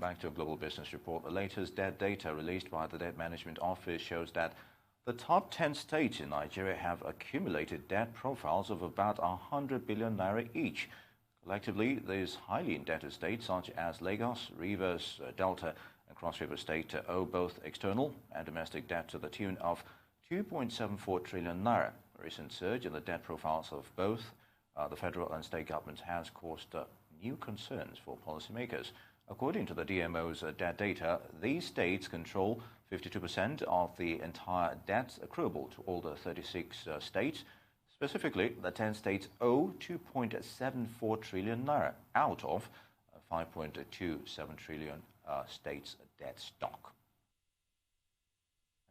back to a Global Business Report. The latest debt data released by the Debt Management Office shows that the top 10 states in Nigeria have accumulated debt profiles of about 100 billion naira each. Collectively, these highly indebted states such as Lagos, Rivers, Delta and Cross River State owe both external and domestic debt to the tune of 2.74 trillion naira. A recent surge in the debt profiles of both the federal and state governments has caused new concerns for policymakers. According to the DMO's debt data, these states control 52% of the entire debt accruable to all the 36 states. Specifically, the 10 states owe 2.74 trillion naira out of 5.27 trillion states' debt stock.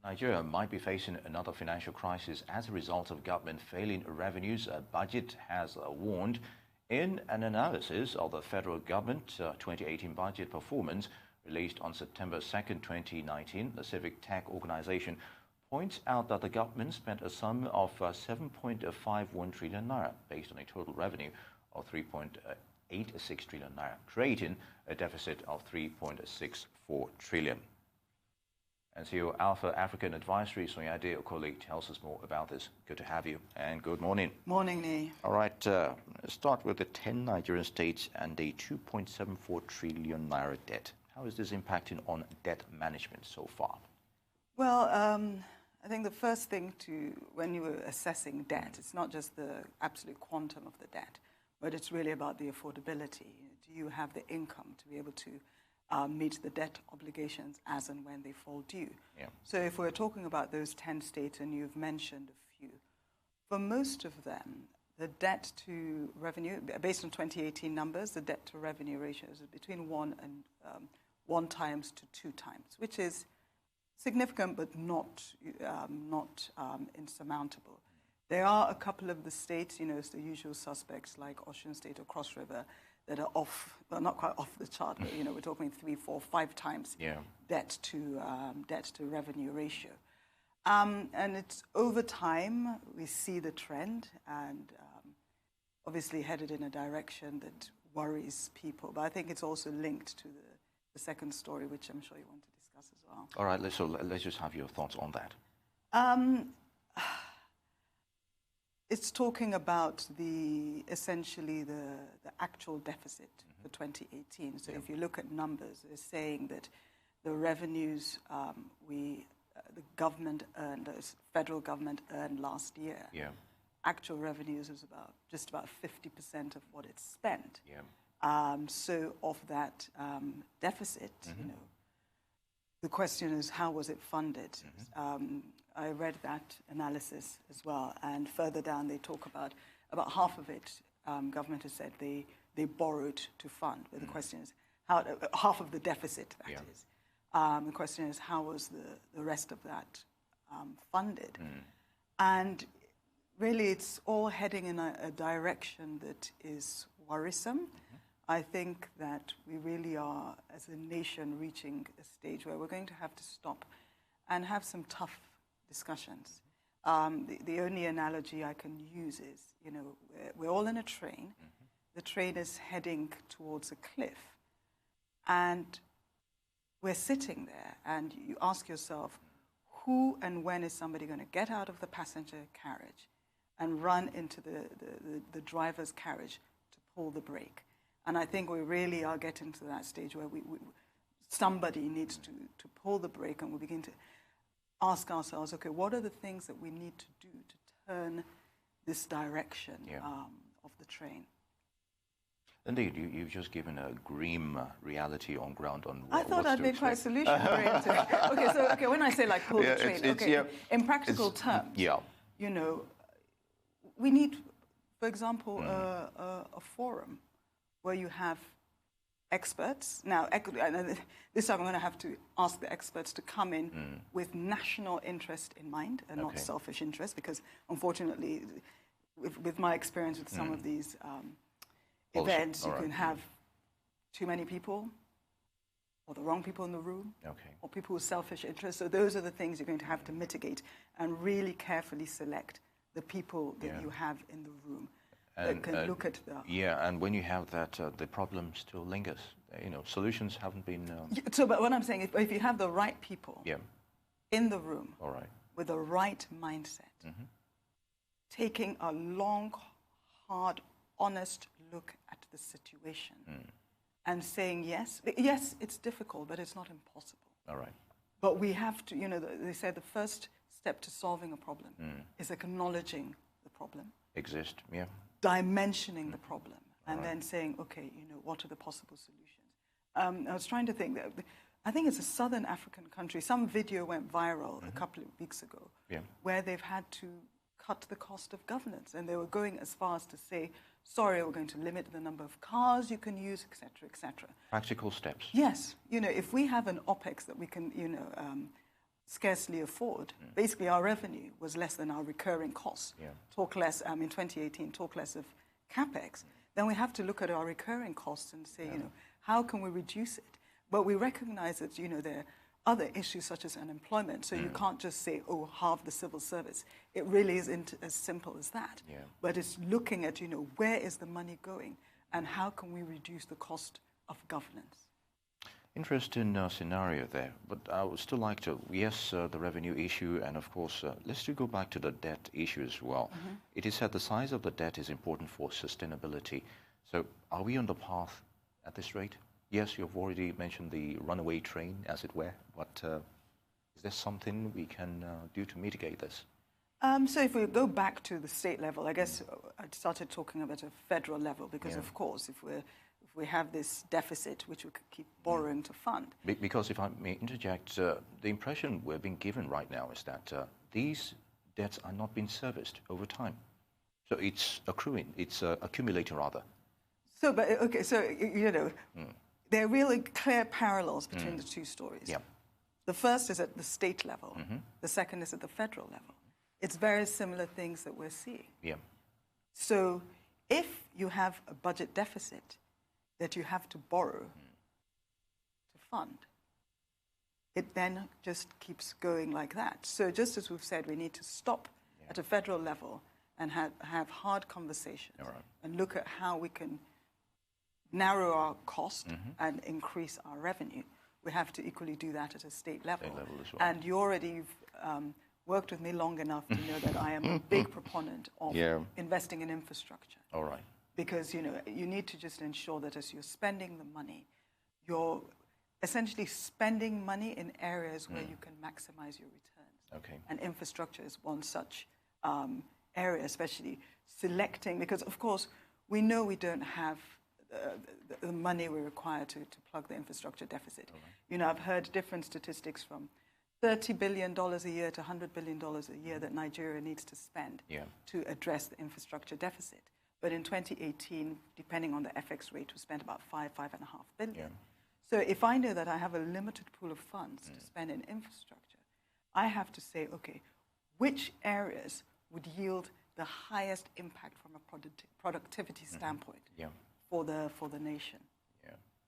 Nigeria might be facing another financial crisis as a result of government failing revenues, a budget has warned. In an analysis of the federal government 2018 budget performance released on September 2nd, 2019, the civic tech organization points out that the government spent a sum of 7.51 trillion naira based on a total revenue of 3.86 trillion naira, creating a deficit of 3.64 trillion. And CEO Alpha African Advisory, Sanyade Okoli, tells us more about this. Good to have you, and good morning. Morning, Nee. All right, let's start with the 10 Nigerian states and a 2.74 trillion naira debt. How is this impacting on debt management so far? Well, I think the first thing when you were assessing debt, it's not just the absolute quantum of the debt, but it's really about the affordability. Do you have the income to be able to meet the debt obligations as and when they fall due? Yeah. So if we're talking about those 10 states, and you've mentioned a few, for most of them, the debt to revenue, based on 2018 numbers, the debt to revenue ratio is between 1 times to 2 times, which is significant but not insurmountable. There are a couple of the states, it's the usual suspects like Osun State or Cross River, that are not quite off the chart, but we're talking 3, 4, 5 times debt to revenue ratio. And it's over time we see the trend, and obviously headed in a direction that worries people. But I think it's also linked to the second story, which I'm sure you want to discuss as well. All right, let's just have your thoughts on that. It's talking about essentially the actual deficit for 2018. So if you look at numbers, they're saying that the revenues the government earned, the federal government earned last year, actual revenues was just about 50% of what it spent. So of that deficit, the question is, how was it funded? I read that analysis as well, and further down they talk about half of it, government has said they borrowed to fund. But the question is, half of the deficit, that is. The question is, how was the rest of that funded? And really, it's all heading in a direction that is worrisome. I think that we really are, as a nation, reaching a stage where we're going to have to stop and have some tough discussions. The only analogy I can use is, we're all in a train. The train is heading towards a cliff. And we're sitting there, and you ask yourself, who and when is somebody going to get out of the passenger carriage and run into the driver's carriage to pull the brake? And I think we really are getting to that stage where somebody needs to pull the brake, and we begin to ask ourselves, okay, what are the things that we need to do to turn this direction of the train? Indeed, you've just given a grim reality on ground on I thought I'd been quite solution-oriented. Okay, when I say like pull the train, in practical terms, we need, for example, a forum where you have experts. Now, this time I'm going to have to ask the experts to come in with national interest in mind and not selfish interest, because unfortunately, with my experience with some of these events, you can have too many people, or the wrong people in the room, or people with selfish interests. So those are the things you're going to have to mitigate and really carefully select the people that you have in the room. that can look at the... Yeah, and when you have that, the problem still lingers. You know, solutions haven't been... So, but what I'm saying, if you have the right people in the room all right. with the right mindset, taking a long, hard, honest look at the situation and saying, yes, it's difficult, but it's not impossible. All right. But we have to, you know, they say the first step to solving a problem is acknowledging the problem. Exist, yeah. Dimensioning the problem, and then saying, okay, you know, what are the possible solutions? I was trying to think that, I think it's a southern African country. Some video went viral a couple of weeks ago where they've had to cut the cost of governance, and they were going as far as to say, sorry, we're going to limit the number of cars you can use, et cetera, et cetera. Practical steps. Yes. You know, if we have an OPEX that we can, you know, scarcely afford, basically our revenue was less than our recurring costs. Talk less, in 2018, talk less of CapEx. Then we have to look at our recurring costs and say, you know, how can we reduce it? But we recognize that, you know, there are other issues such as unemployment. So you can't just say, oh, halve the civil service. It really isn't as simple as that. But it's looking at, you know, where is the money going and how can we reduce the cost of governance? Interesting scenario there. But I would still like to, yes, the revenue issue, and of course, let's go back to the debt issue as well. It is said the size of the debt is important for sustainability. So are we on the path at this rate? Yes, you've already mentioned the runaway train, as it were, but is there something we can do to mitigate this? So if we go back to the state level, I guess I started talking about a federal level because, of course, if we have this deficit, which we could keep borrowing to fund. Because if I may interject, the impression we're being given right now is that these debts are not being serviced over time. So it's accruing, it's accumulating rather. So, but, okay, so, you know, there are really clear parallels between the two stories. The first is at the state level. The second is at the federal level. It's very similar things that we're seeing. So if you have a budget deficit that you have to borrow to fund, it then just keeps going like that. So just as we've said, we need to stop at a federal level and have hard conversations and look at how we can narrow our cost and increase our revenue. We have to equally do that at a state level. As well. And you already worked with me long enough to know that I am a big proponent of investing in infrastructure. All right. Because, you know, you need to just ensure that as you're spending the money, you're essentially spending money in areas where you can maximize your returns. And infrastructure is one such area, especially selecting, because, of course, we know we don't have the money we require to plug the infrastructure deficit. You know, I've heard different statistics from $30 billion a year to $100 billion a year that Nigeria needs to spend to address the infrastructure deficit. But in 2018, depending on the FX rate, we spent about $5.5 billion. So if I know that I have a limited pool of funds to spend in infrastructure, I have to say, okay, which areas would yield the highest impact from a productivity standpoint for the nation?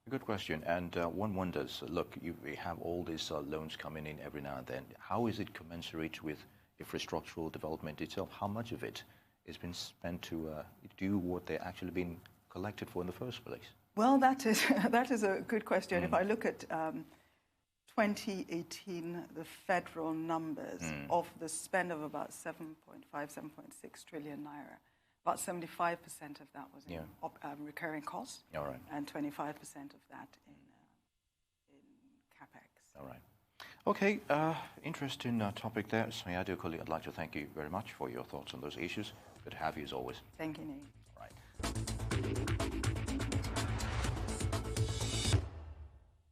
A good question. And one wonders, look, we have all these loans coming in every now and then. How is it commensurate with infrastructural development itself? How much of it has been spent to do what they're actually being collected for in the first place? Well, that is a good question. If I look at 2018, the federal numbers of the spend of about 7.6 trillion naira, about 75% of that was in recurring costs, and 25% of that in CapEx. All right. Okay, interesting topic there. Sanyade Okoli, I'd like to thank you very much for your thoughts on those issues. Good to have you as always. Thank you, Nate.